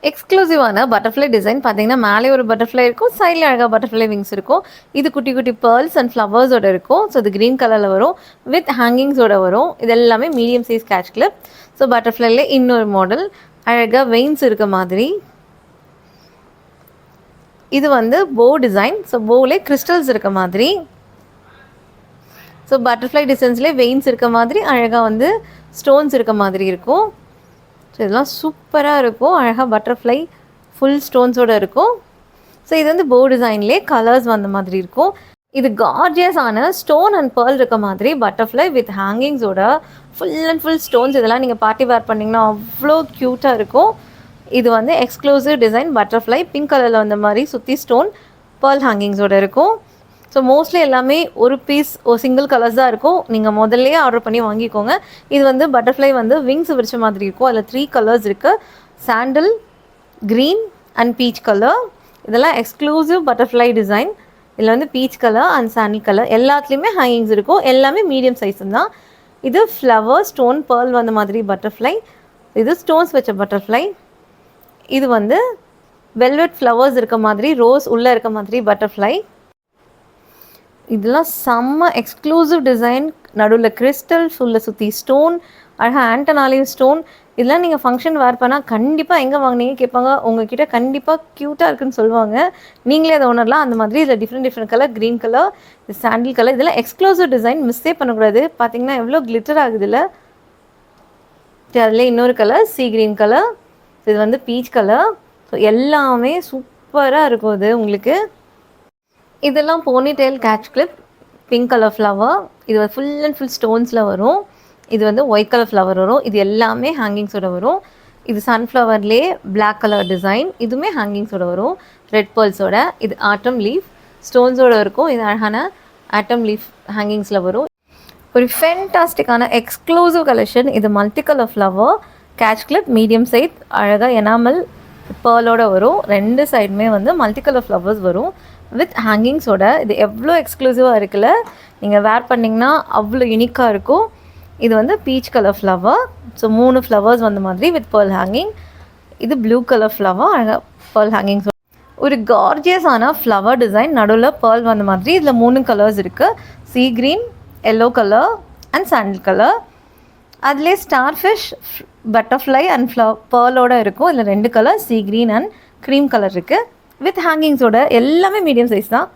எக்ஸ்க்ளூசிவான butterfly design பார்த்தீங்கன்னா, மேலே ஒரு பட்டர்ஃப்ளை இருக்கும், சைடில் அழகாக பட்டர்ஃப்ளை விங்ஸ் இருக்கும். இது குட்டி குட்டி பேர்ல்ஸ் அண்ட் ஃப்ளவர்ஸோட இருக்கும். ஸோ இது க்ரீன் கலரில் வரும், வித் ஹேங்கிங்ஸோட வரும். இது எல்லாமே medium size catch clip. So பட்டர்ஃப்ளைல இன்னொரு மாடல் அழகாக வெயின்ஸ் இருக்க மாதிரி. இது வந்து போ டிசைன். ஸோ போவிலே கிறிஸ்டல்ஸ் இருக்க மாதிரி. ஸோ பட்டர்ஃப்ளை டிசைன்ஸ்லேயே வெயின்ஸ் இருக்க மாதிரி, அழகாக வந்து ஸ்டோன்ஸ் இருக்க மாதிரி இருக்கும். ஸோ இதெல்லாம் சூப்பராக இருக்கும். அழகாக பட்டர்ஃப்ளை ஃபுல் ஸ்டோன்ஸோடு இருக்கும். ஸோ இது வந்து போ டிசைன்லேயே கலர்ஸ் வந்த மாதிரி இருக்கும். இது கார்ஜியஸான ஸ்டோன் அண்ட் பேர்ல் இருக்க மாதிரி பட்டர்ஃப்ளை வித் ஹேங்கிங்ஸோட ஃபுல் அண்ட் ஃபுல் ஸ்டோன்ஸ். இதெல்லாம் நீங்கள் பார்ட்டி வேர் பண்ணிங்கன்னா அவ்வளோ க்யூட்டாக இருக்கும். இது வந்து எக்ஸ்க்ளூசிவ் டிசைன் பட்டர்ஃப்ளை பிங்க் கலரில் வந்த மாதிரி சுற்றி ஸ்டோன் பேர்ல் ஹேங்கிங்ஸோடு இருக்கும். ஸோ மோஸ்ட்லி எல்லாமே ஒரு பீஸ் ஒரு சிங்கிள் கலர்ஸ் தான் இருக்கும். நீங்கள் முதல்லே ஆர்டர் பண்ணி வாங்கிக்கோங்க. இது வந்து பட்டர்ஃப்ளை வந்து விங்ஸ் விரிச்ச மாதிரி இருக்கும். அதில் 3 கலர்ஸ் இருக்குது, சாண்டில், க்ரீன் அண்ட் பீச் கலர். இதெல்லாம் எக்ஸ்க்ளூசிவ் பட்டர்ஃப்ளை டிசைன். இதில் வந்து peach colour and sandal colour எல்லாத்துலேயுமே ஹேங்கிங்ஸ் இருக்கும். எல்லாமே மீடியம் சைஸ் தான். இது ஃப்ளவர் ஸ்டோன் பேர்ல் வந்த மாதிரி பட்டர்ஃப்ளை. இது ஸ்டோன்ஸ் வச்ச பட்டர்ஃப்ளை. இது வந்து வெல்வெட் ஃப்ளவர்ஸ் இருக்க மாதிரி, ரோஸ் உள்ளே இருக்க மாதிரி பட்டர்ஃப்ளை. இதெல்லாம் செம்ம எக்ஸ்க்ளூசிவ் டிசைன். நடுவில் கிறிஸ்டல், ஃபுல்ல சுற்றி ஸ்டோன், அழகாக ஆண்டனாலிவ் ஸ்டோன். இதெல்லாம் நீங்கள் ஃபங்க்ஷன் வேர் பண்ணால் கண்டிப்பாக எங்கே வாங்கினீங்க கேட்பாங்க. உங்ககிட்ட கண்டிப்பாக க்யூட்டாக இருக்குன்னு சொல்லுவாங்க. நீங்களே அதை உணரலாம். அந்த மாதிரி இதில் டிஃப்ரெண்ட் கலர், க்ரீன் கலர், இது சாண்டில் கலர். இதெல்லாம் எக்ஸ்க்ளூசிவ் டிசைன், மிஸ்ஸே பண்ணக்கூடாது. பார்த்தீங்கன்னா எவ்வளோ கிளிட்டர் ஆகுது இல்லை. அதில் இன்னொரு கலர் சீ க்ரீன் கலர். இது வந்து பீச் கலர். ஸோ எல்லாமே சூப்பராக இருக்கும். இது உங்களுக்கு இதெல்லாம் ponytail catch clip, pink colour flower. இது ஃபுல் அண்ட் ஃபுல் ஸ்டோன்ஸில் வரும். இது வந்து ஒயிட் கலர் ஃப்ளவர் வரும். இது எல்லாமே ஹேங்கிங்ஸோட வரும். இது சன்ஃப்ளவர்லேயே பிளாக் கலர் டிசைன். இதுவுமே ஹேங்கிங்ஸோட வரும், ரெட் பேர்ல்ஸோட. இது ஆட்டம் லீஃப் ஸ்டோன்ஸோடு இருக்கும். இது அழகான ஆட்டம் லீஃப் ஹேங்கிங்ஸில் வரும். ஒரு ஃபென்டாஸ்டிக்கான எக்ஸ்க்ளூசிவ் கலெக்ஷன். இது multi colour flower catch clip, medium size, அழகாக எனாமல் பேர்லோடு வரும். 2 சைடுமே வந்து மல்டி கலர் ஃப்ளவர்ஸ் வரும் வித் ஹேங்கிங்ஸோட. இது எவ்வளோ எக்ஸ்க்ளூசிவாக இருக்குல்ல. நீங்கள் வேர் பண்ணிங்கன்னா அவ்வளோ யூனிக்காக இருக்கும். இது வந்து peach colour flower. So 3 flowers வந்த மாதிரி வித் பேர்ல் ஹேங்கிங். இது ப்ளூ கலர் ஃப்ளவர், அழகாக பேர்ல் ஹேங்கிங்ஸ். ஒரு கார்ஜியஸான ஃப்ளவர் டிசைன், நடுவில் பேர்ல் வந்த மாதிரி. இதில் 3 கலர்ஸ் இருக்குது, sea green, yellow colour and sandal colour. அதிலே ஸ்டார் ஃபிஷ், பட்டர்ஃப்ளை அண்ட் பேர்லோடு இருக்கும். இதில் 2 colour, sea green and cream colour இருக்குது வித் ஹேங்கிங்ஸோட. எல்லாமே மீடியம் சைஸ் தான்.